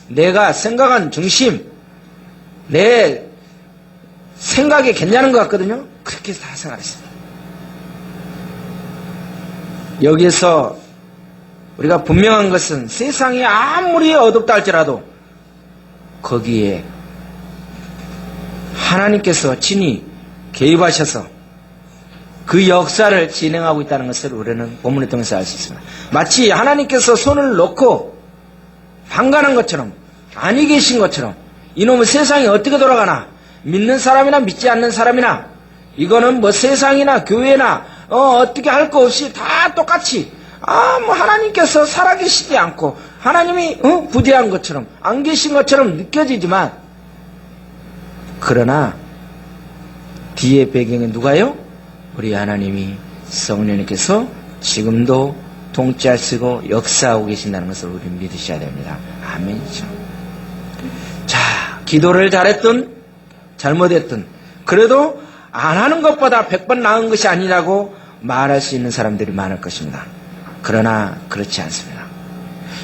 내가 생각한 중심, 내 생각이 괜찮은 것 같거든요. 그렇게 다 생각했습니다. 여기에서 우리가 분명한 것은 세상이 아무리 어둡다 할지라도 거기에 하나님께서 친히 개입하셔서 그 역사를 진행하고 있다는 것을 우리는 본문을 통해서 알 수 있습니다. 마치 하나님께서 손을 놓고 방관한 것처럼, 아니 계신 것처럼, 이놈의 세상이 어떻게 돌아가나, 믿는 사람이나 믿지 않는 사람이나, 이거는 뭐 세상이나 교회나 어떻게 할 거 없이 다 똑같이 뭐 하나님께서 살아계시지 않고 하나님이 부재한 것처럼 안 계신 것처럼 느껴지지만, 그러나 뒤에 배경에 누가요? 우리 하나님이 성령님께서 지금도 통치하시고 역사하고 계신다는 것을 우리는 믿으셔야 됩니다. 아멘이죠. 자, 기도를 잘했든 잘못했든 그래도 안 하는 것보다 100번 나은 것이 아니라고 말할 수 있는 사람들이 많을 것입니다. 그러나 그렇지 않습니다.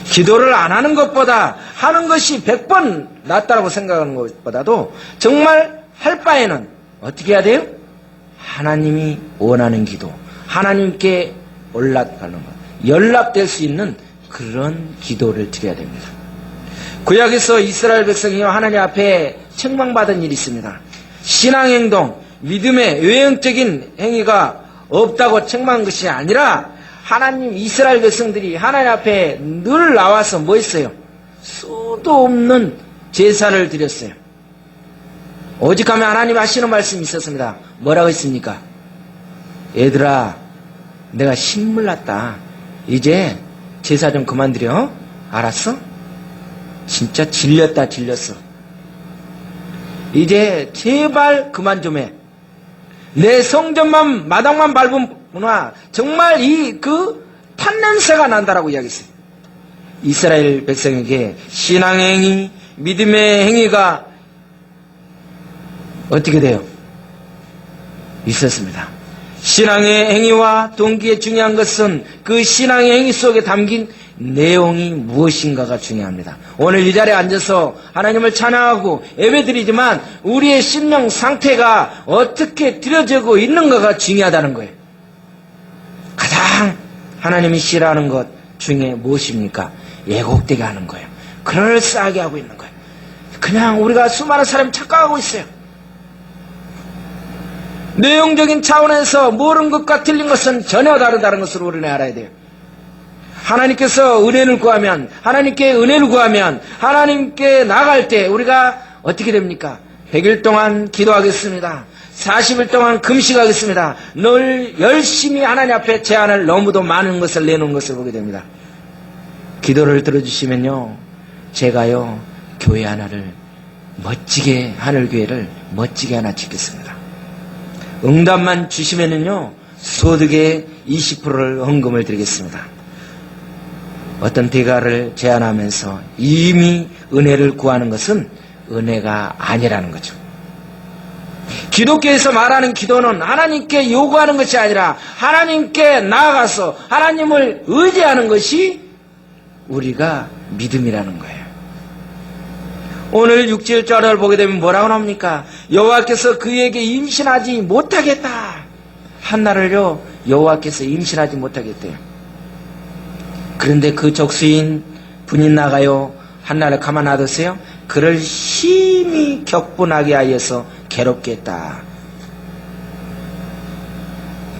기도를 안 하는 것보다 하는 것이 100번 낫다고 생각하는 것보다도 정말 할 바에는 어떻게 해야 돼요? 하나님이 원하는 기도, 하나님께 올라가는 것, 연락될 수 있는 그런 기도를 드려야 됩니다. 구약에서 이스라엘 백성이 하나님 앞에 책망받은 일이 있습니다. 신앙행동, 믿음의 외형적인 행위가 없다고 책망한 것이 아니라 하나님, 이스라엘 백성들이 하나님 앞에 늘 나와서 뭐 했어요? 수도 없는 제사를 드렸어요. 오직 하면 하나님 하시는 말씀이 있었습니다. 뭐라고 했습니까? 얘들아, 내가 신물 났다. 이제 제사 좀 그만 드려. 알았어? 진짜 질렸다, 질렸어. 이제 제발 그만 좀 해. 내 성전만, 마당만 밟으구나. 정말 탄냄새가 난다라고 이야기했어요. 이스라엘 백성에게 신앙의 행위, 믿음의 행위가 어떻게 돼요? 있었습니다. 신앙의 행위와 동기에 중요한 것은 그 신앙의 행위 속에 담긴 내용이 무엇인가가 중요합니다. 오늘 이 자리에 앉아서 하나님을 찬양하고 예배드리지만 우리의 심령 상태가 어떻게 드려지고 있는가가 중요하다는 거예요. 가장 하나님이 싫어하는 것 중에 무엇입니까? 예곡되게 하는 거예요. 그럴싸하게 하고 있는 거예요. 그냥 우리가 수많은 사람이 착각하고 있어요. 내용적인 차원에서 모르는 것과 틀린 것은 전혀 다르다는 것을 우리는 알아야 돼요. 하나님께서 은혜를 구하면, 하나님께 은혜를 구하면, 하나님께 나갈 때 우리가 어떻게 됩니까? 100일 동안 기도하겠습니다. 40일 동안 금식하겠습니다. 늘 열심히 하나님 앞에 제안을 너무도 많은 것을 내놓은 것을 보게 됩니다. 기도를 들어주시면요, 제가요, 교회 하나를 멋지게, 하늘교회를 멋지게 하나 짓겠습니다. 응답만 주시면은요, 소득의 20%를 헌금을 드리겠습니다. 어떤 대가를 제안하면서 이미 은혜를 구하는 것은 은혜가 아니라는 거죠. 기독교에서 말하는 기도는 하나님께 요구하는 것이 아니라 하나님께 나아가서 하나님을 의지하는 것이 우리가 믿음이라는 거예요. 오늘 6절을 보게 되면 뭐라고 나옵니까? 여호와께서 그에게 임신하지 못하겠다. 한나를요, 여호와께서 임신하지 못하겠대요. 그런데 그 족수인 분이 나가요, 한나를 가만 놔뒀어요? 그를 심히 격분하게 하여서 괴롭게 했다.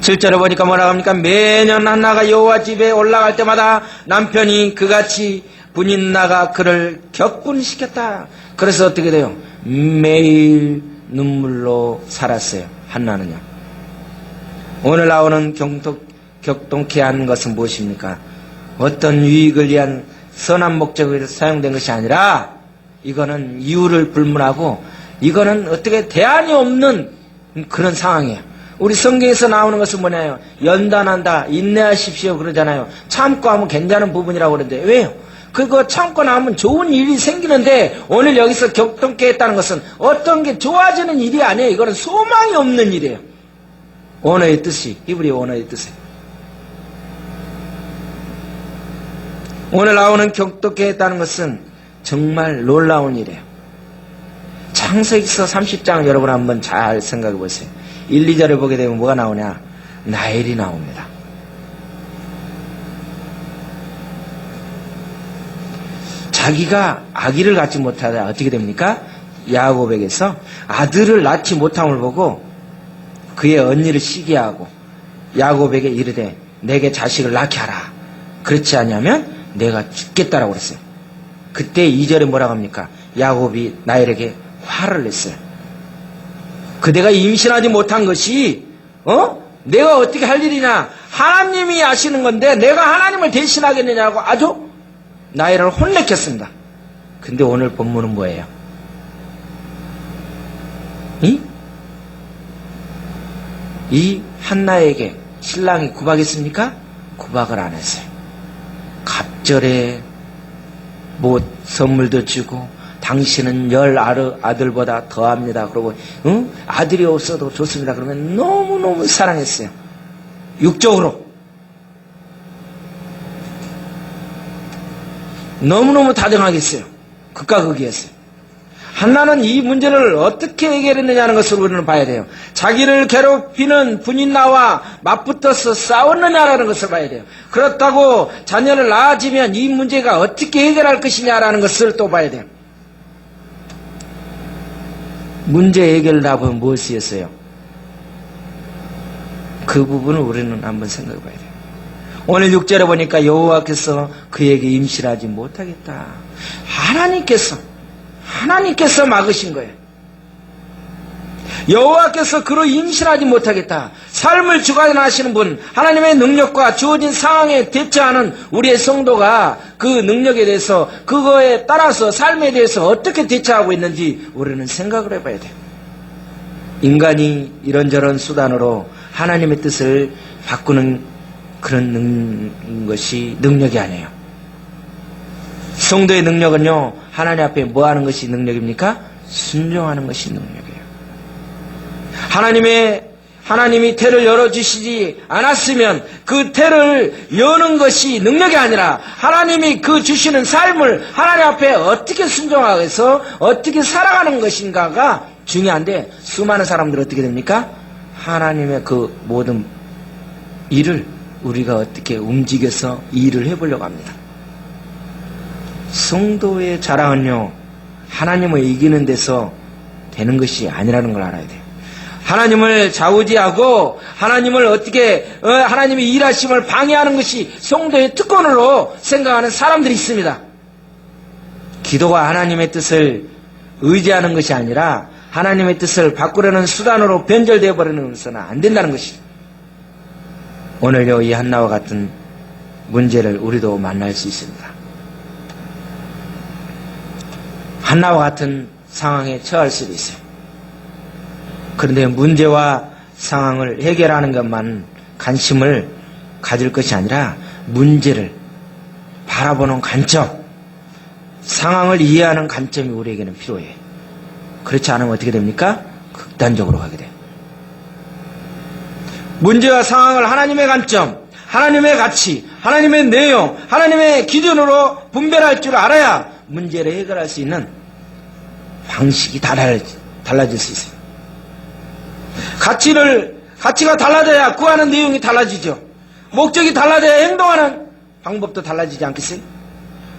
7절에 보니까 뭐라고 합니까? 매년 한나가 여호와 집에 올라갈 때마다 남편이 그같이 분인 나가 그를 격분시켰다. 그래서 어떻게 돼요? 매일 눈물로 살았어요. 한나는요. 오늘 나오는 격동케 한 것은 무엇입니까? 어떤 유익을 위한 선한 목적으로 사용된 것이 아니라 이거는 이유를 불문하고 이거는 어떻게 대안이 없는 그런 상황이에요. 우리 성경에서 나오는 것은 뭐냐요? 연단한다, 인내하십시오 그러잖아요. 참고 하면 괜찮은 부분이라고 그러는데 왜요? 그거 참고 나면 좋은 일이 생기는데 오늘 여기서 격동케 했다는 것은 어떤 게 좋아지는 일이 아니에요. 이거는 소망이 없는 일이에요. 언어의 뜻이, 히브리 언어의 뜻이. 오늘 나오는 격동케 했다는 것은 정말 놀라운 일이에요. 창세기서 30장 여러분 한번 잘 생각해 보세요. 1, 2절을 보게 되면 뭐가 나오냐? 나일이 나옵니다. 자기가 아기를 갖지 못하다 어떻게 됩니까? 야곱에게서 아들을 낳지 못함을 보고 그의 언니를 시기하고 야곱에게 이르되 내게 자식을 낳게 하라. 그렇지 않으면 내가 죽겠다라고 그랬어요. 그때 2절에 뭐라고 합니까? 야곱이 나일에게 화를 냈어요. 그대가 임신하지 못한 것이 내가 어떻게 할 일이냐? 하나님이 아시는 건데 내가 하나님을 대신하겠느냐고 아주 나일을 혼내켰습니다. 근데 오늘 본문은 뭐예요? 이 한나에게 신랑이 구박했습니까? 구박을 안 했어요. 갑절에 선물도 주고 당신은 10 아들보다 더합니다. 그러고 아들이 없어도 좋습니다. 그러면 너무너무 사랑했어요. 육적으로 너무너무 다정하겠어요. 극과 극이었어요. 한나는 이 문제를 어떻게 해결했느냐는 것을 우리는 봐야 돼요. 자기를 괴롭히는 분인나와 맞붙어서 싸웠느냐라는 것을 봐야 돼요. 그렇다고 자녀를 낳아지면 이 문제가 어떻게 해결할 것이냐라는 것을 또 봐야 돼요. 문제 해결 답은 무엇이었어요? 그 부분을 우리는 한번 생각해 봐야 돼요. 오늘 6절에 보니까 여호와께서 그에게 임신하지 못하겠다. 하나님께서 막으신 거예요. 여호와께서 그로 임신하지 못하겠다. 삶을 주관하시는 분, 하나님의 능력과 주어진 상황에 대처하는 우리의 성도가 그 능력에 대해서 그거에 따라서 삶에 대해서 어떻게 대처하고 있는지 우리는 생각을 해봐야 돼요. 인간이 이런저런 수단으로 하나님의 뜻을 바꾸는 그런 것이 능력이 아니에요. 성도의 능력은요, 하나님 앞에 뭐 하는 것이 능력입니까? 순종하는 것이 능력이에요. 하나님이 태를 열어주시지 않았으면 그 태를 여는 것이 능력이 아니라 하나님이 그 주시는 삶을 하나님 앞에 어떻게 순종하여서 어떻게 살아가는 것인가가 중요한데 수많은 사람들은 어떻게 됩니까? 하나님의 그 모든 일을 우리가 어떻게 움직여서 일을 해보려고 합니다. 성도의 자랑은요, 하나님을 이기는 데서 되는 것이 아니라는 걸 알아야 돼요. 하나님을 좌우지하고 하나님을 어떻게 하나님의 일하심을 방해하는 것이 성도의 특권으로 생각하는 사람들이 있습니다. 기도가 하나님의 뜻을 의지하는 것이 아니라 하나님의 뜻을 바꾸려는 수단으로 변절되어 버리는 것은 안 된다는 것이죠. 오늘요, 이 한나와 같은 문제를 우리도 만날 수 있습니다. 한나와 같은 상황에 처할 수도 있어요. 그런데 문제와 상황을 해결하는 것만 관심을 가질 것이 아니라 문제를 바라보는 관점, 상황을 이해하는 관점이 우리에게는 필요해요. 그렇지 않으면 어떻게 됩니까? 극단적으로 가게 돼요. 문제와 상황을 하나님의 관점, 하나님의 가치, 하나님의 내용, 하나님의 기준으로 분별할 줄 알아야 문제를 해결할 수 있는 방식이 달라질 수 있어요. 가치가 달라져야 구하는 내용이 달라지죠. 목적이 달라져야 행동하는 방법도 달라지지 않겠어요?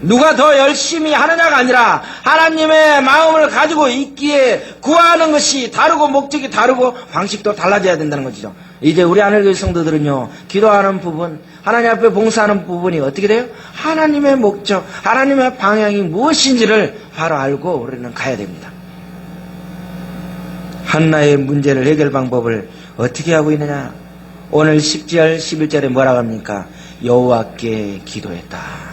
누가 더 열심히 하느냐가 아니라 하나님의 마음을 가지고 있기에 구하는 것이 다르고 목적이 다르고 방식도 달라져야 된다는 것이죠. 이제 우리 하늘교회 성도들은요, 기도하는 부분, 하나님 앞에 봉사하는 부분이 어떻게 돼요? 하나님의 목적, 하나님의 방향이 무엇인지를 바로 알고 우리는 가야 됩니다. 한나의 문제를 해결 방법을 어떻게 하고 있느냐? 오늘 10절, 11절에 뭐라고 합니까? 여호와께 기도했다.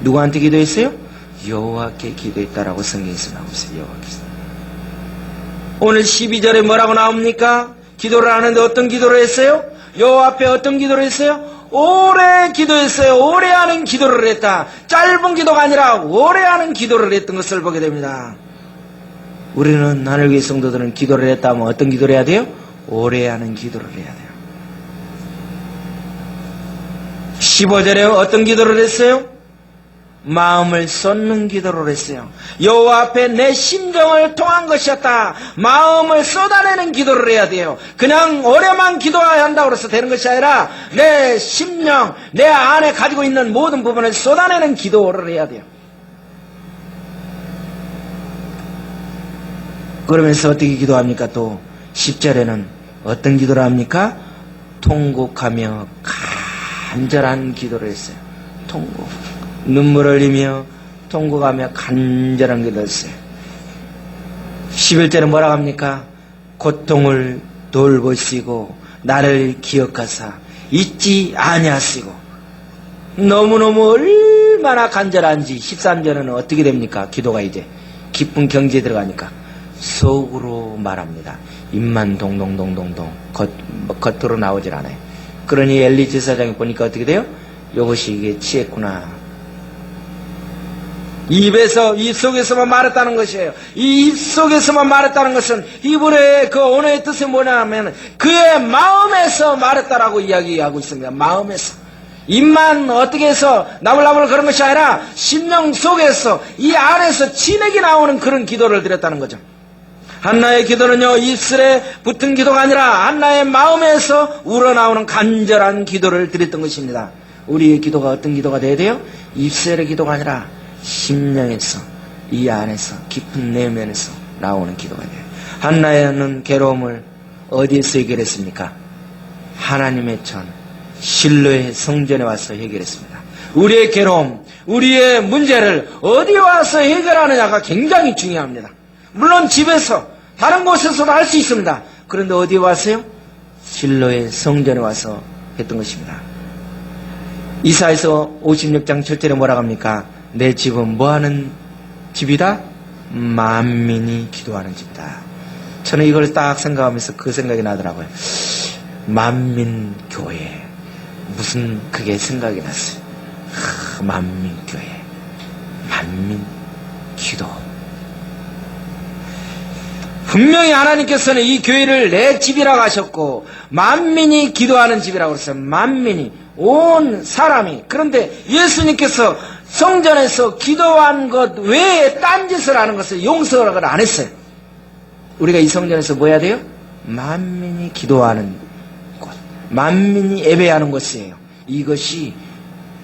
누구한테 기도했어요? 여호와께 기도했다라고 성경에서 나오고 있어요. 여호와께서. 오늘 12절에 뭐라고 나옵니까? 기도를 하는데 어떤 기도를 했어요? 여호와 앞에 어떤 기도를 했어요? 오래 기도했어요. 오래 하는 기도를 했다. 짧은 기도가 아니라 오래 하는 기도를 했던 것을 보게 됩니다. 우리는 하늘교회 성도들은 기도를 했다 하면 어떤 기도를 해야 돼요? 오래 하는 기도를 해야 돼요. 15절에 어떤 기도를 했어요? 마음을 쏟는 기도를 했어요. 여호와 앞에 내 심정을 통한 것이었다. 마음을 쏟아내는 기도를 해야 돼요. 그냥 오래만 기도해야 한다고 해서 되는 것이 아니라 내 심령, 내 안에 가지고 있는 모든 부분을 쏟아내는 기도를 해야 돼요. 그러면서 어떻게 기도합니까? 또 10절에는 어떤 기도를 합니까? 통곡하며 간절한 기도를 했어요. 통곡. 눈물을 흘리며 통곡하며 간절한 기도를 했어요. 11절은 뭐라고 합니까? 고통을 돌보시고 나를 기억하사 잊지 아니하시고. 너무너무 얼마나 간절한지 13절은 어떻게 됩니까? 기도가 이제 깊은 경지에 들어가니까 속으로 말합니다. 입만 동동동동동 겉으로 나오질 않아요. 그러니 엘리 제사장이 보니까 어떻게 돼요? 이것이 이게 취했구나. 입 속에서만 말했다는 것이에요. 이 입 속에서만 말했다는 것은 이분의 그 오늘의 뜻이 뭐냐면 그의 마음에서 말했다라고 이야기하고 있습니다. 마음에서. 입만 어떻게 해서 나불나불 그런 것이 아니라 심령 속에서 이 안에서 진액이 나오는 그런 기도를 드렸다는 거죠. 한나의 기도는요, 입술에 붙은 기도가 아니라 한나의 마음에서 우러나오는 간절한 기도를 드렸던 것입니다. 우리의 기도가 어떤 기도가 돼야 돼요? 입술의 기도가 아니라 심령에서, 이 안에서, 깊은 내면에서 나오는 기도가 돼요. 한나는 괴로움을 어디에서 해결했습니까? 하나님의 전, 실로의 성전에 와서 해결했습니다. 우리의 괴로움, 우리의 문제를 어디 와서 해결하느냐가 굉장히 중요합니다. 물론 집에서 다른 곳에서도 할 수 있습니다. 그런데 어디에 왔어요? 실로의 성전에 와서 했던 것입니다. 이사야서 56장 7절에 뭐라고 합니까? 내 집은 뭐하는 집이다? 만민이 기도하는 집이다. 저는 이걸 딱 생각하면서 그 생각이 나더라고요. 만민교회. 무슨 그게 생각이 났어요. 만민교회. 만민기도. 분명히 하나님께서는 이 교회를 내 집이라고 하셨고 만민이 기도하는 집이라고 그랬어요. 만민이, 온 사람이. 그런데 예수님께서 성전에서 기도한 것 외에 딴짓을 하는 것을 용서를 안 했어요. 우리가 이 성전에서 뭐 해야 돼요? 만민이 기도하는 곳, 만민이 예배하는 것이에요. 이것이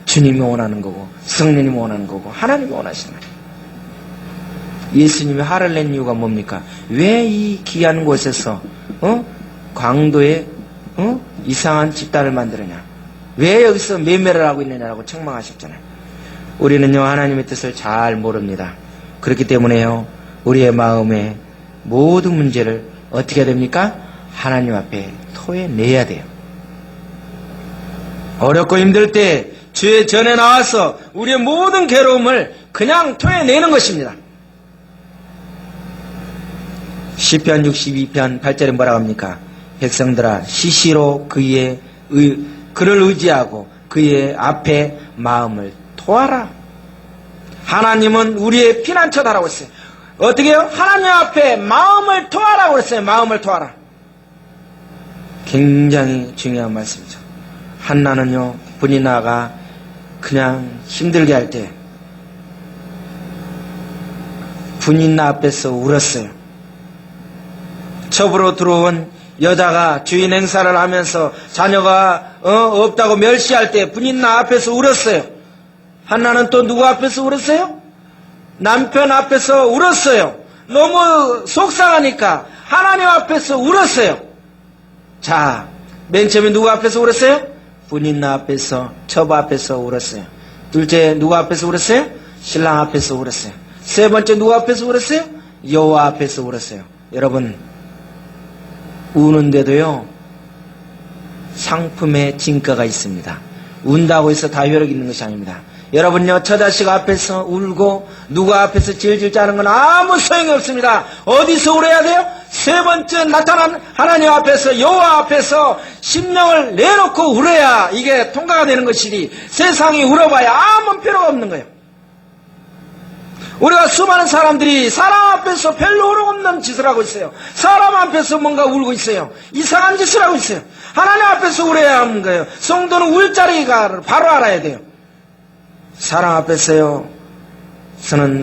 주님이 원하는 거고 성령님이 원하는 거고 하나님이 원하시는 거예요. 예수님이 화를 낸 이유가 뭡니까? 왜 이 귀한 곳에서 광도에 이상한 집단을 만들었냐? 왜 여기서 매매를 하고 있느냐라고 책망하셨잖아요. 우리는요, 하나님의 뜻을 잘 모릅니다. 그렇기 때문에요, 우리의 마음의 모든 문제를 어떻게 해야 됩니까? 하나님 앞에 토해내야 돼요. 어렵고 힘들 때 주의 전에 나와서 우리의 모든 괴로움을 그냥 토해내는 것입니다. 시편 62편 8절에 뭐라고 합니까? 백성들아, 시시로 그를 의지하고 그의 앞에 마음을 토하라. 하나님은 우리의 피난처다라고 했어요. 어떻게 해요? 하나님 앞에 마음을 토하라고 했어요. 마음을 토하라. 굉장히 중요한 말씀이죠. 한나는요, 분이나가 그냥 힘들게 할 때 분이나 앞에서 울었어요. 첩으로 들어온 여자가 주인 행사를 하면서 자녀가 없다고 멸시할 때 분이나 앞에서 울었어요. 한나는 또 누구 앞에서 울었어요? 남편 앞에서 울었어요. 너무 속상하니까 하나님 앞에서 울었어요. 자, 맨 처음에 누구 앞에서 울었어요? 분이나 앞에서, 첩 앞에서 울었어요. 둘째, 누구 앞에서 울었어요? 신랑 앞에서 울었어요. 세 번째, 누구 앞에서 울었어요? 여호와 앞에서 울었어요. 여러분, 우는데도요, 상품의 진가가 있습니다. 운다고 해서 다 효력이 있는 것이 아닙니다. 여러분요, 처자식 앞에서 울고 누구 앞에서 질질 짜는 건 아무 소용이 없습니다. 어디서 울어야 돼요? 세 번째 나타난 하나님 앞에서, 여호와 앞에서 심령을 내놓고 울어야 이게 통과가 되는 것이니 세상이 울어봐야 아무 필요가 없는 거예요. 우리가 수많은 사람들이 사람 앞에서 별로 호력 없는 짓을 하고 있어요. 사람 앞에서 뭔가 울고 있어요. 이상한 짓을 하고 있어요. 하나님 앞에서 울어야 하는 거예요. 성도는 울 자리가 바로 알아야 돼요. 사람 앞에서는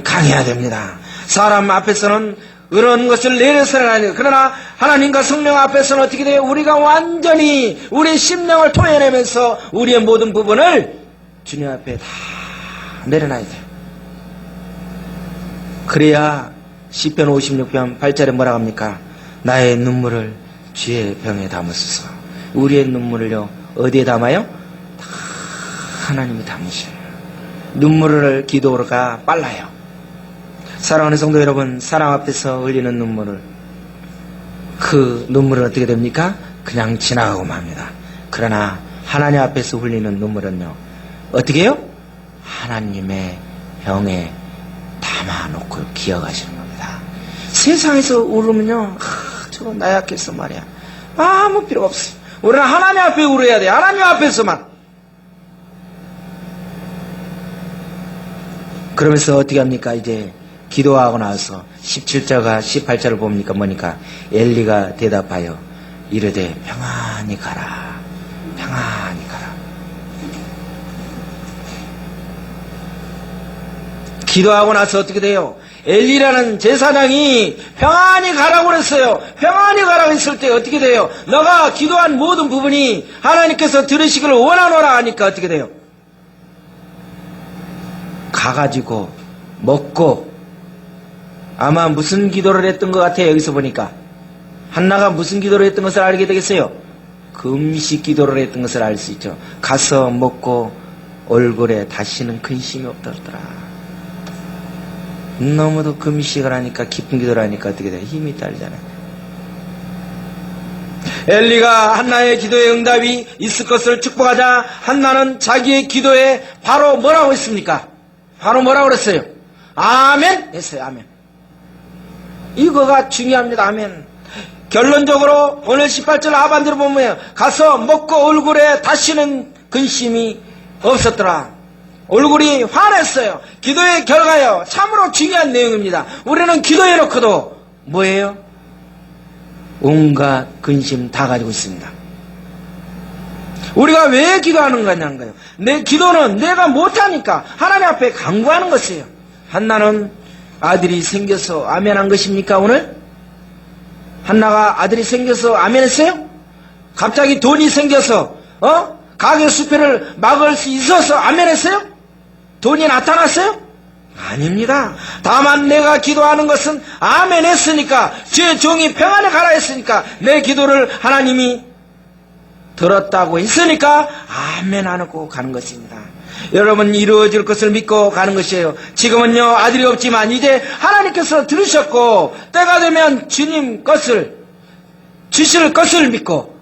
강해야 됩니다. 사람 앞에서는 그런 것을 내려서는 아니에요. 그러나 하나님과 성령 앞에서는 어떻게 돼요? 우리가 완전히 우리의 심령을 토해내면서 우리의 모든 부분을 주님 앞에 다 내려놔야 돼요. 그래야 시편 56편 8절에 뭐라고 합니까? 나의 눈물을 주의 병에 담으소서. 우리의 눈물을요 어디에 담아요? 다 하나님이 담으셔요. 눈물을 기도가 빨라요. 사랑하는 성도 여러분, 사랑 앞에서 흘리는 눈물을, 그 눈물은 어떻게 됩니까? 그냥 지나가고 맙니다. 그러나 하나님 앞에서 흘리는 눈물은요 어떻게 해요? 하나님의 병에 담아놓고 기억하시는 겁니다. 세상에서 울으면요 저거 나약해서 말이야 아무 필요가 없어요. 우리는 하나님 앞에 울어야 돼요. 하나님 앞에서만. 그러면서 어떻게 합니까? 이제 기도하고 나서 17절과 18절을 봅니까? 뭐니까 엘리가 대답하여 이르되 평안히 가라, 평안히 가라. 기도하고 나서 어떻게 돼요? 엘리라는 제사장이 평안히 가라고 그랬어요. 평안히 가라고 했을 때 어떻게 돼요? 너가 기도한 모든 부분이 하나님께서 들으시기를 원하노라 하니까 어떻게 돼요? 가가지고 먹고, 아마 무슨 기도를 했던 것 같아요. 여기서 보니까 한나가 무슨 기도를 했던 것을 알게 되겠어요? 금식 기도를 했던 것을 알 수 있죠. 가서 먹고 얼굴에 다시는 근심이 없더라. 너무도 금식을 하니까, 깊은 기도를 하니까 어떻게 돼요? 힘이 딸리잖아요. 엘리가 한나의 기도에 응답이 있을 것을 축복하자 한나는 자기의 기도에 바로 뭐라고 했습니까? 바로 뭐라고 그랬어요? 아멘 했어요. 아멘. 이거가 중요합니다. 아멘. 결론적으로 오늘 18절 하반대로 보면 가서 먹고 얼굴에 다시는 근심이 없었더라. 얼굴이 환했어요. 기도의 결과요. 참으로 중요한 내용입니다. 우리는 기도해놓고도 뭐예요? 온갖 근심 다 가지고 있습니다. 우리가 왜 기도하는 거냐는 내 기도는 내가 못하니까 하나님 앞에 간구하는 것이에요. 한나는 아들이 생겨서 아멘한 것입니까? 오늘? 한나가 아들이 생겨서 아멘했어요? 갑자기 돈이 생겨서 가게 수표를 막을 수 있어서 아멘했어요? 돈이 나타났어요? 아닙니다. 다만 내가 기도하는 것은 아멘 했으니까, 주의 종이 평안에 가라 했으니까, 내 기도를 하나님이 들었다고 했으니까 아멘 안 하고 가는 것입니다. 여러분, 이루어질 것을 믿고 가는 것이에요. 지금은요 아들이 없지만 이제 하나님께서 들으셨고 때가 되면 주님 것을 주실 것을 믿고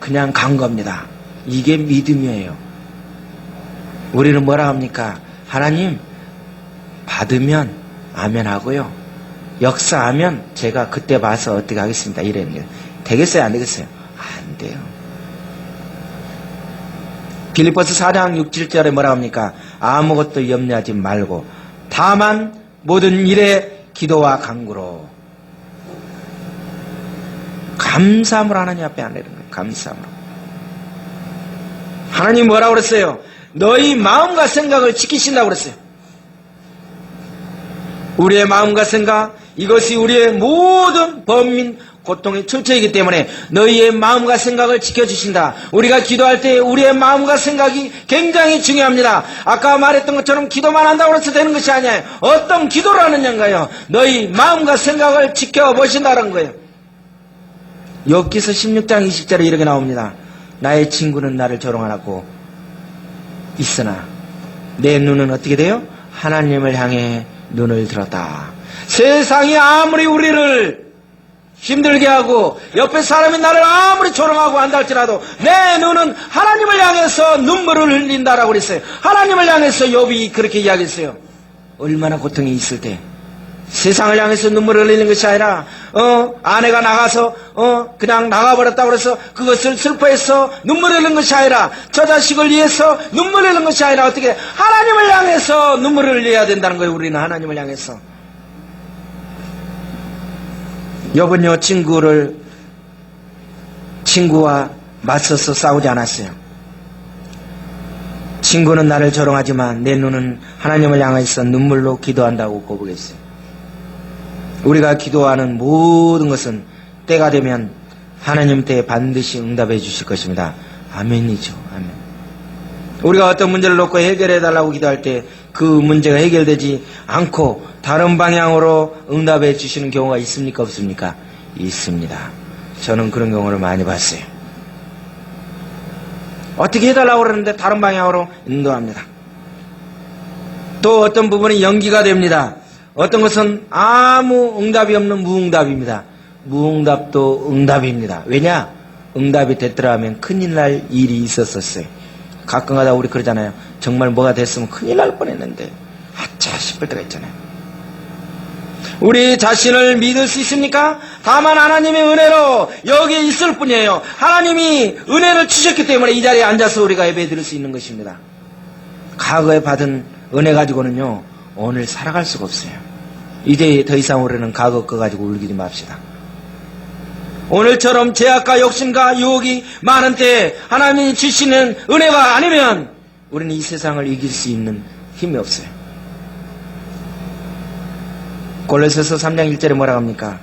그냥 간 겁니다. 이게 믿음이에요. 우리는 뭐라 합니까? 하나님 받으면 아멘 하고요, 역사하면 제가 그때 봐서 어떻게 하겠습니다. 이랬는데 되겠어요? 안 되겠어요? 안 돼요. 빌립보서 4장 6, 7절에 뭐라 합니까? 아무것도 염려하지 말고 다만 모든 일에 기도와 간구로 감사함으로 하나님 앞에 안 내리는 거예요. 감사함으로. 하나님 뭐라고 그랬어요? 너희 마음과 생각을 지키신다고 그랬어요. 우리의 마음과 생각, 이것이 우리의 모든 범민 고통의 출처이기 때문에 너희의 마음과 생각을 지켜주신다. 우리가 기도할 때 우리의 마음과 생각이 굉장히 중요합니다. 아까 말했던 것처럼 기도만 한다고 해서 되는 것이 아니에요. 어떤 기도를 하느냐인가요? 너희 마음과 생각을 지켜보신다는 거예요. 욥기서 16장 20절에 이렇게 나옵니다. 나의 친구는 나를 조롱하고 있으나 내 눈은 어떻게 돼요? 하나님을 향해 눈을 들었다. 세상이 아무리 우리를 힘들게 하고 옆에 사람이 나를 아무리 조롱하고 한다 할지라도 내 눈은 하나님을 향해서 눈물을 흘린다라고 그랬어요. 하나님을 향해서 욥이 그렇게 이야기했어요. 얼마나 고통이 있을 때 세상을 향해서 눈물을 흘리는 것이 아니라 아내가 나가서 그냥 나가버렸다고 해서 그것을 슬퍼해서 눈물을 흘리는 것이 아니라 저 자식을 위해서 눈물을 흘리는 것이 아니라 어떻게 하나님을 향해서 눈물을 흘려야 된다는 거예요. 우리는 하나님을 향해서. 욥은요 친구와 맞서서 싸우지 않았어요. 친구는 나를 조롱하지만 내 눈은 하나님을 향해서 눈물로 기도한다고 고백했어요. 우리가 기도하는 모든 것은 때가 되면 하나님 때에 반드시 응답해 주실 것입니다. 아멘이죠. 아멘. 우리가 어떤 문제를 놓고 해결해 달라고 기도할 때 그 문제가 해결되지 않고 다른 방향으로 응답해 주시는 경우가 있습니까? 없습니까? 있습니다. 저는 그런 경우를 많이 봤어요. 어떻게 해달라고 그러는데 다른 방향으로 인도합니다. 또 어떤 부분이 연기가 됩니다. 어떤 것은 아무 응답이 없는 무응답입니다. 무응답도 응답입니다. 왜냐? 응답이 됐더라 하면 큰일 날 일이 있었었어요. 가끔가다 우리 그러잖아요. 정말 뭐가 됐으면 큰일 날 뻔했는데 아차 싶을 때가 있잖아요. 우리 자신을 믿을 수 있습니까? 다만 하나님의 은혜로 여기에 있을 뿐이에요. 하나님이 은혜를 주셨기 때문에 이 자리에 앉아서 우리가 예배 드릴 수 있는 것입니다. 과거에 받은 은혜 가지고는요 오늘 살아갈 수가 없어요. 이제 더 이상 우리는 과거 거 가지고 울기지 맙시다. 오늘처럼 죄악과 욕심과 유혹이 많은 때에 하나님이 주시는 은혜가 아니면 우리는 이 세상을 이길 수 있는 힘이 없어요. 골로새서 3장 1절에 뭐라고 합니까?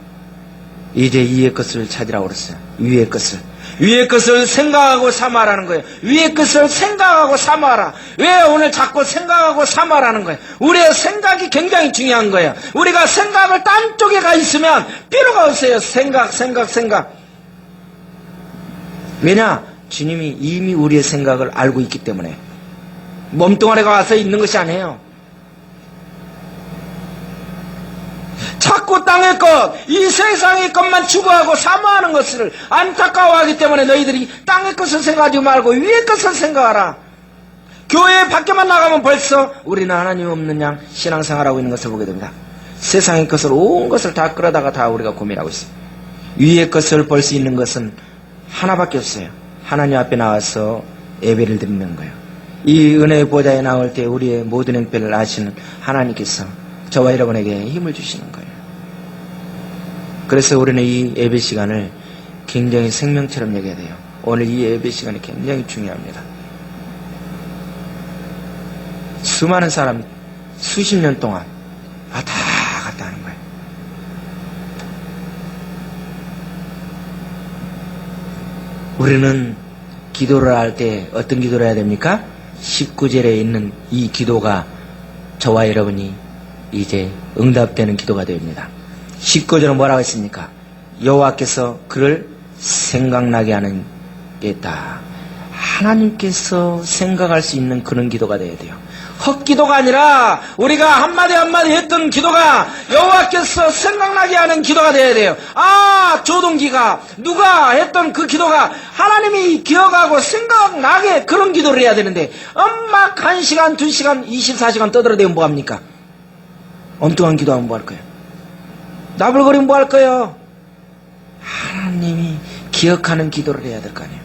이제 위의 것을 찾으라고 그랬어요. 위의 것을. 위의 것을 생각하고 삼아라는 거예요. 위의 것을 생각하고 삼아라. 왜 오늘 자꾸 생각하고 삼아라는 거예요? 우리의 생각이 굉장히 중요한 거예요. 우리가 생각을 딴 쪽에 가 있으면 필요가 없어요. 생각. 왜냐? 주님이 이미 우리의 생각을 알고 있기 때문에. 몸뚱아리가 와서 있는 것이 아니에요. 자꾸 땅의 것, 이 세상의 것만 추구하고 사모하는 것을 안타까워하기 때문에 너희들이 땅의 것을 생각하지 말고 위의 것을 생각하라. 교회 밖에만 나가면 벌써 우리는 하나님 없는 양 신앙생활하고 있는 것을 보게 됩니다. 세상의 것을 온 것을 다 끌어다가 다 우리가 고민하고 있어요. 위의 것을 볼 수 있는 것은 하나밖에 없어요. 하나님 앞에 나와서 예배를 드리는 거예요. 이 은혜의 보좌에 나올 때 우리의 모든 행패를 아시는 하나님께서 저와 여러분에게 힘을 주시는 거예요. 그래서 우리는 이 예배 시간을 굉장히 생명처럼 여겨야 돼요. 오늘 이 예배 시간이 굉장히 중요합니다. 수많은 사람 수십 년 동안 왔다 갔다 하는 거예요. 우리는 기도를 할 때 어떤 기도를 해야 됩니까? 19절에 있는 이 기도가 저와 여러분이 이제 응답되는 기도가 됩니다. 19절은 뭐라고 했습니까? 여호와께서 그를 생각나게 하는 게 있다. 하나님께서 생각할 수 있는 그런 기도가 돼야 돼요. 헛기도가 아니라 우리가 한마디 한마디 했던 기도가 여호와께서 생각나게 하는 기도가 돼야 돼요. 조동기가 누가 했던 그 기도가 하나님이 기억하고 생각나게 그런 기도를 해야 되는데 엄막 1시간, 2시간, 24시간 떠들어대면 뭐합니까? 엉뚱한 기도하면 뭐할 거예요? 나불거리면 뭐할 거예요? 하나님이 기억하는 기도를 해야 될 거 아니에요.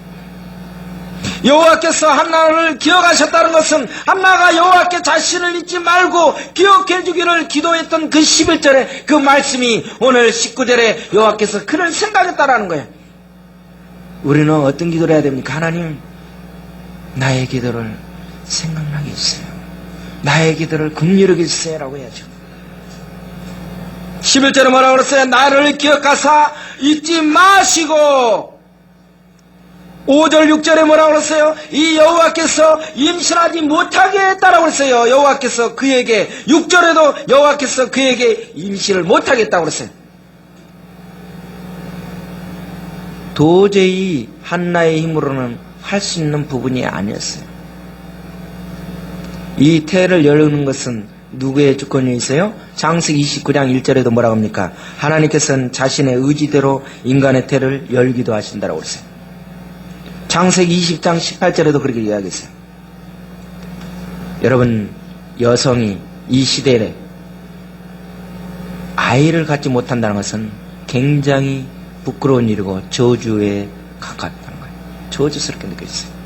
여호와께서 한나를 기억하셨다는 것은 한나가 여호와께 자신을 잊지 말고 기억해 주기를 기도했던 그 11절의 그 말씀이 오늘 19절에 여호와께서 그를 생각했다라는 거예요. 우리는 어떤 기도를 해야 됩니까? 하나님, 나의 기도를 생각나게 해주세요. 나의 기도를 긍휼히 여겨주세요 라고 해야죠. 11절에 뭐라고 그랬어요? 나를 기억하사 잊지 마시고 5절 6절에 뭐라고 그랬어요? 이 여호와께서 임신하지 못하게 했다라고 그랬어요. 여호와께서 그에게 6절에도 여호와께서 그에게 임신을 못하게 했다고 그랬어요. 도저히 한나의 힘으로는 할 수 있는 부분이 아니었어요. 이 태를 여는 것은 누구의 주권이 있어요? 창세기 29장 1절에도 뭐라고 합니까? 하나님께서는 자신의 의지대로 인간의 태를 열기도 하신다라고 그랬어요. 창세기 20장 18절에도 그렇게 이야기했어요. 여러분, 여성이 이 시대에 아이를 갖지 못한다는 것은 굉장히 부끄러운 일이고 저주에 가깝다는 거예요. 저주스럽게 느껴졌어요.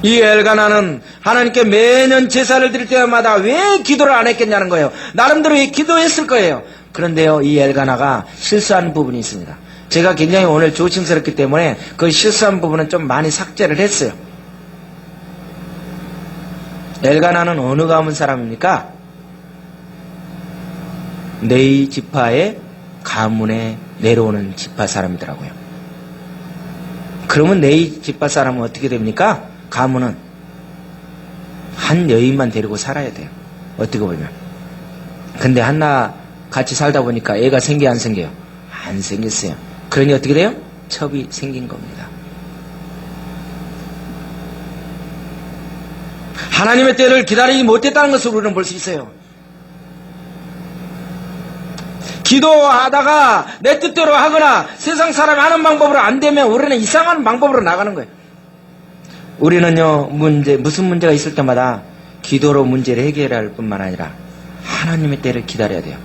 이 엘가나는 하나님께 매년 제사를 드릴 때마다 왜 기도를 안 했겠냐는 거예요. 나름대로 기도했을 거예요. 그런데요, 이 엘가나가 실수하는 부분이 있습니다. 제가 굉장히 오늘 조심스럽기 때문에 그 실수한 부분은 좀 많이 삭제를 했어요. 엘가나는 어느 가문 사람입니까? 네이 지파의 가문에 내려오는 지파 사람이더라고요. 그러면 네이 지파 사람은 어떻게 됩니까? 가문은 한 여인만 데리고 살아야 돼요. 어떻게 보면. 근데 한나 같이 살다 보니까 애가 생겨 안 생겨요? 안 생겼어요. 그러니 어떻게 돼요? 첩이 생긴 겁니다. 하나님의 때를 기다리지 못했다는 것을 우리는 볼 수 있어요. 기도하다가 내 뜻대로 하거나 세상 사람이 하는 방법으로 안 되면 우리는 이상한 방법으로 나가는 거예요. 우리는요, 무슨 문제가 있을 때마다 기도로 문제를 해결할 뿐만 아니라 하나님의 때를 기다려야 돼요.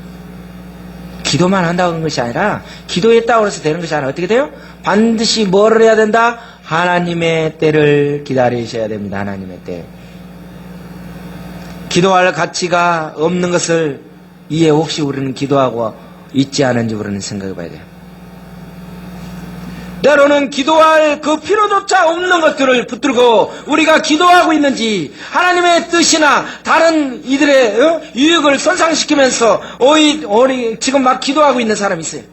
기도만 한다는 것이 아니라, 기도했다고 해서 되는 것이 아니라 어떻게 돼요? 반드시 뭐를 해야 된다? 하나님의 때를 기다리셔야 됩니다. 하나님의 때. 기도할 가치가 없는 것을 이에 혹시 우리는 기도하고 있지 않은지 우리는 생각해 봐야 돼요. 때로는 기도할 그 필요조차 없는 것들을 붙들고 우리가 기도하고 있는지, 하나님의 뜻이나 다른 이들의 유익을 손상시키면서 지금 막 기도하고 있는 사람이 있어요.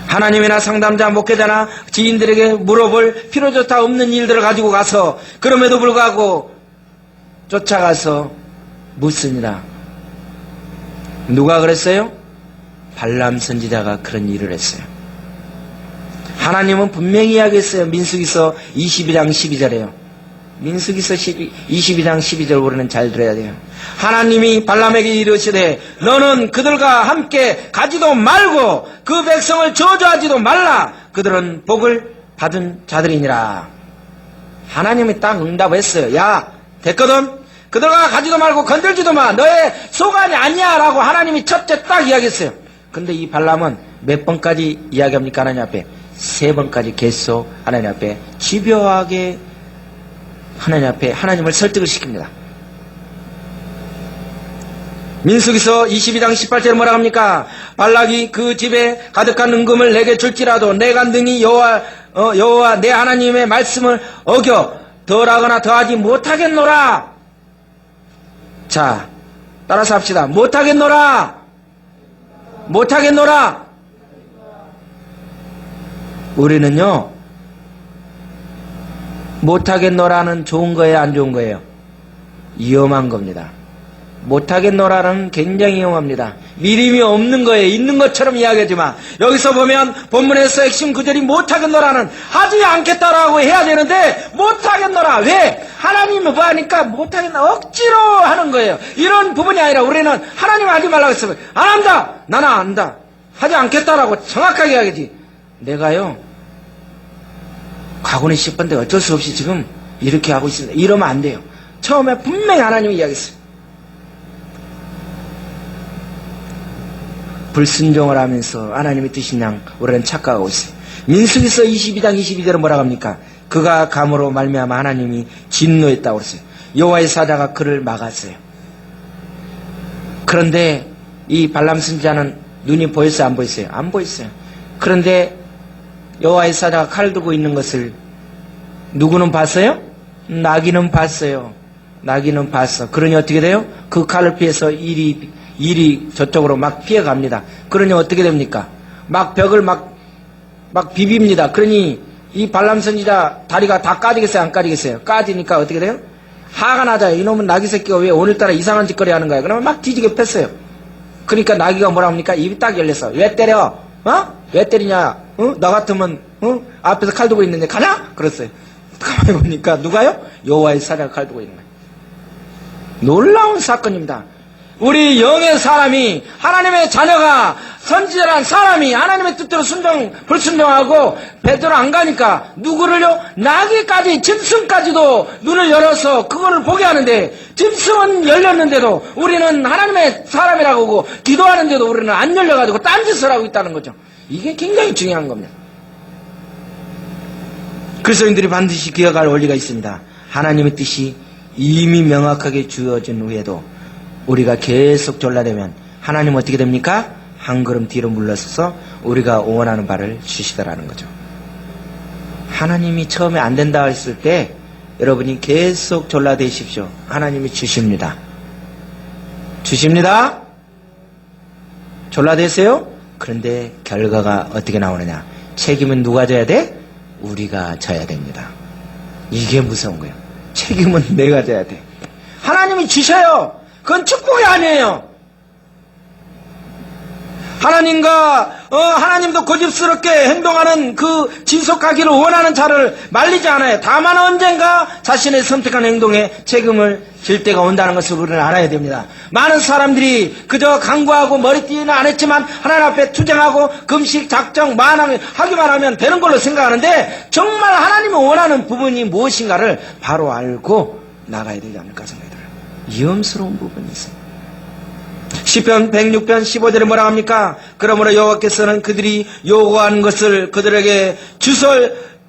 하나님이나 상담자, 목회자나 지인들에게 물어볼 필요조차 없는 일들을 가지고 가서 그럼에도 불구하고 쫓아가서 묻습니다. 누가 그랬어요? 발람 선지자가 그런 일을 했어요. 하나님은 분명히 이야기했어요. 민수기서 22장 12절에요. 민수기서 22장 12절 우리는 잘 들어야 돼요. 하나님이 발람에게 이르시되 너는 그들과 함께 가지도 말고 그 백성을 저주하지도 말라. 그들은 복을 받은 자들이니라. 하나님이 딱 응답했어요. 야, 됐거든? 그들과 가지도 말고 건들지도 마. 너의 소관이 아니야 라고 하나님이 첫째 딱 이야기했어요. 근데 이 발람은 몇 번까지 이야기합니까? 하나님 앞에 3번까지 계속 하나님 앞에 집요하게 하나님 앞에 하나님을 설득을 시킵니다. 민수기서 22장 18절에 뭐라 합니까? 발락이 그 집에 가득한 은금을 내게 줄지라도 내가 능히 여호와 내 하나님의 말씀을 어겨 덜하거나 더하지 못하겠노라. 자, 따라서 합시다. 못하겠노라. 못하겠노라. 우리는요, 못하겠노라는 좋은 거예요, 안 좋은 거예요? 위험한 겁니다. 못하겠노라는 굉장히 위험합니다. 믿음이 없는 거예요. 있는 것처럼 이야기하지만 여기서 보면 본문에서 핵심 구절이 못하겠노라는, 하지 않겠다라고 해야 되는데 못하겠노라. 왜? 하나님이 뭐 하니까 못하겠노라 억지로 하는 거예요. 이런 부분이 아니라 우리는 하나님 하지 말라고 했으면 안 한다. 나는 안 한다. 하지 않겠다라고 정확하게 이야기하지. 내가요 가고는 싶은데 어쩔 수 없이 지금 이렇게 하고 있습니다. 이러면 안 돼요. 처음에 분명히 하나님이 이야기했어요. 불순종을 하면서 하나님의 뜻인 양 우리는 착각하고 있어요. 민수기서 22장 22절은 뭐라고 합니까? 그가 감으로 말미암아 하나님이 진노했다고 그랬어요. 여호와의 사자가 그를 막았어요. 그런데 이 발람 선지자는 눈이 보였어요? 안 보였어요? 안 보였어요. 그런데 여호와의 사자가 칼을 들고 있는 것을 누구는 봤어요? 나귀는 봤어요. 나귀는 봤어. 그러니 어떻게 돼요? 그 칼을 피해서 일이 저쪽으로 막 피해갑니다. 그러니 어떻게 됩니까? 막 벽을 막 비빕니다. 그러니 이 발람 선지자 다리가 다 까지겠어요? 안 까지겠어요? 까지니까 어떻게 돼요? 화가 나자. 이놈은 나귀 새끼가 왜 오늘따라 이상한 짓거리 하는 거야? 그러면 막 뒤지게 팼어요. 그러니까 나귀가 뭐라 합니까? 입이 딱 열렸어. 왜 때려? 왜 때리냐? 너 같으면 앞에서 칼 들고 있는데 가냐? 그랬어요. 가만히 보니까 누가요? 여호와의 사자가 칼 들고 있는 거예요. 놀라운 사건입니다. 우리 영의 사람이, 하나님의 자녀가, 선지자란 사람이 하나님의 뜻대로 불순종하고 베드로 안 가니까 누구를요? 나귀까지, 짐승까지도 눈을 열어서 그거를 보게 하는데, 짐승은 열렸는데도 우리는 하나님의 사람이라고 하고 기도하는데도 우리는 안 열려가지고 딴짓을 하고 있다는 거죠. 이게 굉장히 중요한 겁니다. 그리스도인들이 반드시 기억할 원리가 있습니다. 하나님의 뜻이 이미 명확하게 주어진 후에도 우리가 계속 졸라대면 하나님 어떻게 됩니까? 한 걸음 뒤로 물러서서 우리가 원하는 바를 주시더라는 거죠. 하나님이 처음에 안 된다 했을 때 여러분이 계속 졸라대십시오. 하나님이 주십니다. 주십니다. 졸라대세요. 그런데 결과가 어떻게 나오느냐? 책임은 누가 져야 돼? 우리가 져야 됩니다. 이게 무서운 거예요. 책임은 내가 져야 돼. 하나님이 주셔요. 그건 축복이 아니에요. 하나님도 고집스럽게 행동하는 그 진속하기를 원하는 자를 말리지 않아요. 다만 언젠가 자신의 선택한 행동에 책임을 질 때가 온다는 것을 우리는 알아야 됩니다. 많은 사람들이 그저 간구하고 머리띠는 안 했지만 하나님 앞에 투쟁하고 금식, 작정, 하기만 하면 되는 걸로 생각하는데 정말 하나님이 원하는 부분이 무엇인가를 바로 알고 나가야 되지 않을까 생각이 들어요. 위험스러운 부분이 있습니다. 시편 106편 15절에 뭐라고 합니까? 그러므로 여호와께서는 그들이 요구하는 것을 그들에게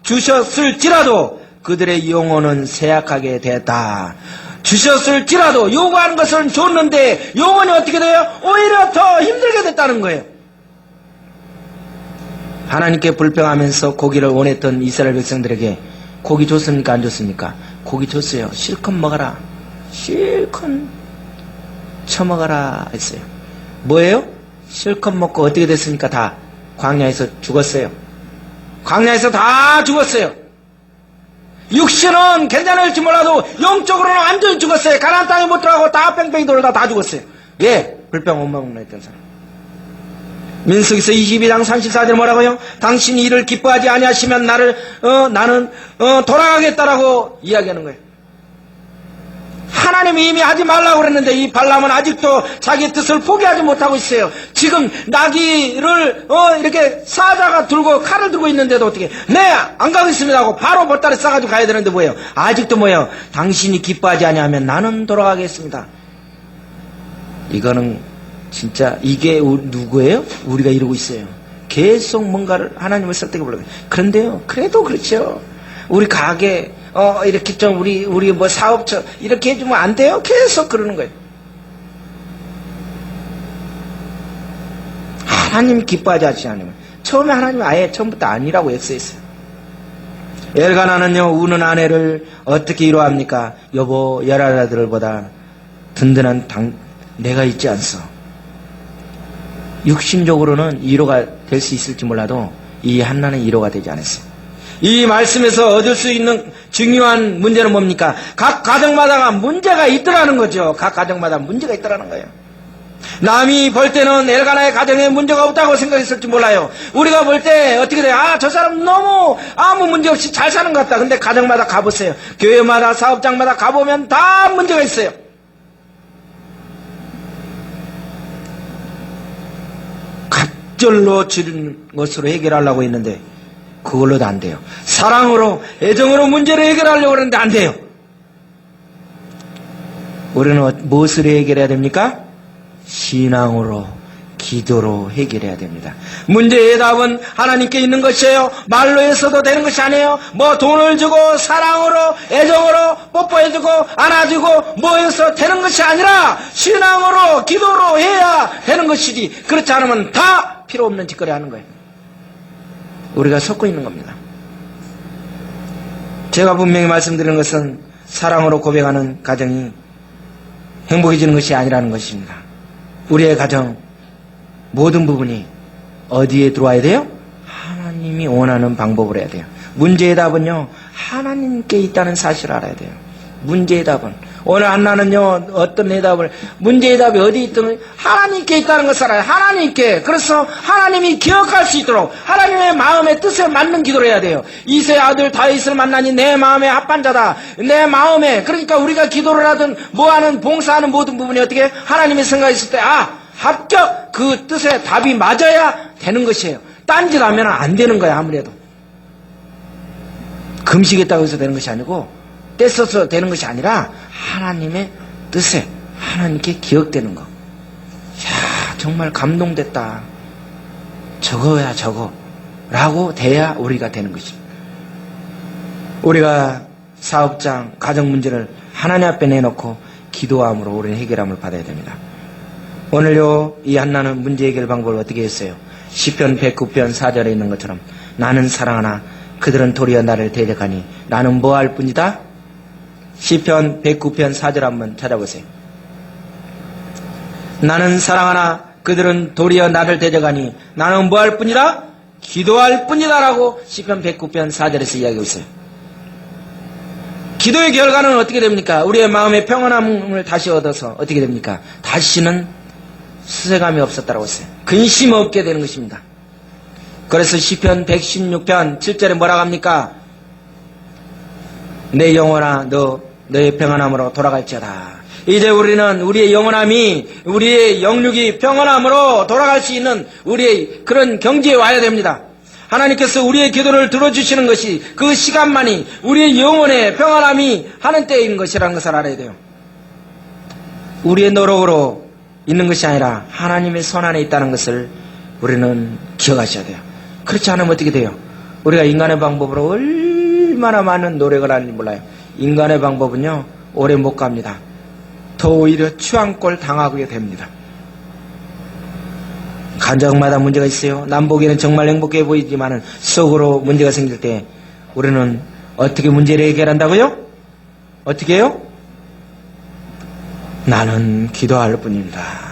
주셨을지라도 그들의 영혼은 쇠약하게 되었다. 주셨을지라도 요구하는 것은 줬는데 영혼이 어떻게 돼요? 오히려 더 힘들게 됐다는 거예요. 하나님께 불평하면서 고기를 원했던 이스라엘 백성들에게 고기 줬습니까? 안 줬습니까? 고기 줬어요. 실컷 먹어라. 실컷 처먹어라 했어요. 뭐예요? 실컷 먹고 어떻게 됐습니까? 다 광야에서 죽었어요. 광야에서 다 죽었어요. 육신은 괜찮을지 몰라도 영적으로는 완전히 죽었어요. 가나안 땅에 못 들어가고 다 뺑뺑이 돌다 다 죽었어요. 왜? 불평 못 먹나 했던 사람. 민수기서 22장 34절 뭐라고요? 당신이 이를 기뻐하지 아니하시면 나는 돌아가겠다라고 이야기하는 거예요. 하나님이 이미 하지 말라고 그랬는데 이 발람은 아직도 자기 뜻을 포기하지 못하고 있어요. 지금 나귀를 이렇게 사자가 들고 칼을 들고 있는데도 어떻게 안 가겠습니다 하고 바로 보따리 싸가지고 가야 되는데 뭐예요? 아직도 뭐예요? 당신이 기뻐하지 아니하면 나는 돌아가겠습니다. 이거는 진짜 이게 누구예요? 우리가 이러고 있어요. 계속 뭔가를 하나님을 설득해 보려고. 그런데요, 그래도 그렇죠. 우리 가게 이렇게 좀 우리 뭐 사업처 이렇게 해주면 안 돼요? 계속 그러는 거예요. 하나님 기뻐하지 않으면 처음에 하나님 아예 처음부터 아니라고 역사했어요. 엘가나는요 우는 아내를 어떻게 위로합니까? 여보 열아들보다 든든한 내가 있지 않소. 육신적으로는 위로가 될 수 있을지 몰라도 이 한나는 위로가 되지 않았어요. 이 말씀에서 얻을 수 있는 중요한 문제는 뭡니까? 각 가정마다 문제가 있더라는 거죠. 각 가정마다 문제가 있더라는 거예요. 남이 볼 때는 엘가나의 가정에 문제가 없다고 생각했을지 몰라요. 우리가 볼 때 어떻게 돼요? 저 사람 너무 아무 문제 없이 잘 사는 것 같다. 근데 가정마다 가보세요. 교회마다 사업장마다 가보면 다 문제가 있어요. 갑절로 지른 것으로 해결하려고 했는데 그걸로도 안 돼요. 사랑으로 애정으로 문제를 해결하려고 하는데 안 돼요. 우리는 무엇으로 해결해야 됩니까? 신앙으로 기도로 해결해야 됩니다. 문제의 답은 하나님께 있는 것이에요. 말로 해서도 되는 것이 아니에요. 뭐 돈을 주고 사랑으로 애정으로 뽀뽀해주고 안아주고 뭐 해서 되는 것이 아니라 신앙으로 기도로 해야 되는 것이지. 그렇지 않으면 다 필요 없는 짓거리 하는 거예요. 우리가 섞고 있는 겁니다. 제가 분명히 말씀드리는 것은 사랑으로 고백하는 가정이 행복해지는 것이 아니라는 것입니다. 우리의 가정 모든 부분이 어디에 들어와야 돼요? 하나님이 원하는 방법을 해야 돼요. 문제의 답은요 하나님께 있다는 사실을 알아야 돼요. 문제의 답은 오늘 한나는요 어떤 대답을 문제의 답이 어디 있든 하나님께 있다는 것을 알아요. 하나님께. 그래서 하나님이 기억할 수 있도록 하나님의 마음의 뜻에 맞는 기도를 해야 돼요. 이세의 아들 다윗을 만나니 내 마음에 합한 자다. 내 마음에. 그러니까 우리가 기도를 하든 뭐하는 봉사하는 모든 부분이 어떻게 하나님의 생각이 있을 때 합격 그 뜻에 답이 맞아야 되는 것이에요. 딴짓 하면 안 되는 거야. 아무래도 금식했다고 해서 되는 것이 아니고 떼써서 되는 것이 아니라 하나님의 뜻에 하나님께 기억되는 거. 정말 감동됐다. 저거야 저거 라고 돼야 우리가 되는 것입니다. 우리가 사업장 가정 문제를 하나님 앞에 내놓고 기도함으로 우리는 해결함을 받아야 됩니다. 오늘요 이 한나는 문제 해결 방법을 어떻게 했어요? 시편 109편 4절에 있는 것처럼 나는 사랑하나 그들은 도리어 나를 대적하니 나는 뭐할 뿐이다? 시편 109편 4절 한번 찾아보세요. 나는 사랑하나 그들은 도리어 나를 대적하니 나는 뭐할 뿐이다? 기도할 뿐이다 라고 시편 109편 4절에서 이야기하고 있어요. 기도의 결과는 어떻게 됩니까? 우리의 마음의 평안함을 다시 얻어서 어떻게 됩니까? 다시는 수색감이 없었다고 했어요. 근심 없게 되는 것입니다. 그래서 시편 116편 7절에 뭐라고 합니까? 내 영혼아 너의 평안함으로 돌아갈지어다. 이제 우리는 우리의 영원함이, 우리의 영육이 평안함으로 돌아갈 수 있는 우리의 그런 경지에 와야 됩니다. 하나님께서 우리의 기도를 들어주시는 것이 그 시간만이 우리의 영혼의 평안함이 하는 때인 것이라는 것을 알아야 돼요. 우리의 노력으로 있는 것이 아니라 하나님의 손 안에 있다는 것을 우리는 기억하셔야 돼요. 그렇지 않으면 어떻게 돼요? 우리가 인간의 방법으로 얼마나 많은 노력을 하는지 몰라요. 인간의 방법은요, 오래 못 갑니다. 더 오히려 추앙꼴 당하게 됩니다. 가정마다 문제가 있어요. 남보기에는 정말 행복해 보이지만 속으로 문제가 생길 때 우리는 어떻게 문제를 해결한다고요? 어떻게 해요? 나는 기도할 뿐입니다.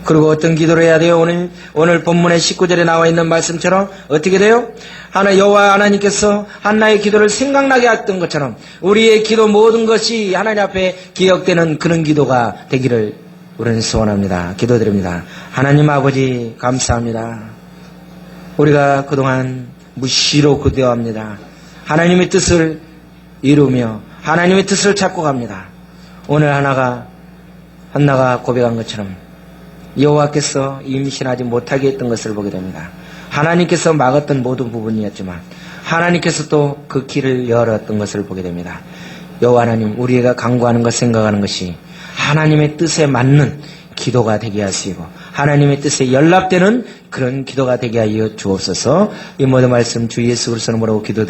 그리고 어떤 기도를 해야 돼요? 오늘 본문의 19절에 나와 있는 말씀처럼 어떻게 돼요? 여호와 하나님께서 한나의 기도를 생각나게 했던 것처럼 우리의 기도 모든 것이 하나님 앞에 기억되는 그런 기도가 되기를 우리는 소원합니다. 기도드립니다. 하나님 아버지 감사합니다. 우리가 그동안 무시로 기도합니다. 하나님의 뜻을 이루며 하나님의 뜻을 찾고 갑니다. 오늘 한나가 고백한 것처럼 여호와께서 임신하지 못하게 했던 것을 보게 됩니다. 하나님께서 막았던 모든 부분이었지만 하나님께서 또 그 길을 열었던 것을 보게 됩니다. 여호와 하나님, 우리가 간구하는 것, 생각하는 것이 하나님의 뜻에 맞는 기도가 되게 하시고 하나님의 뜻에 연락되는 그런 기도가 되게 하여 주옵소서. 이 모든 말씀 주 예수 그리스도로 기도드립니다.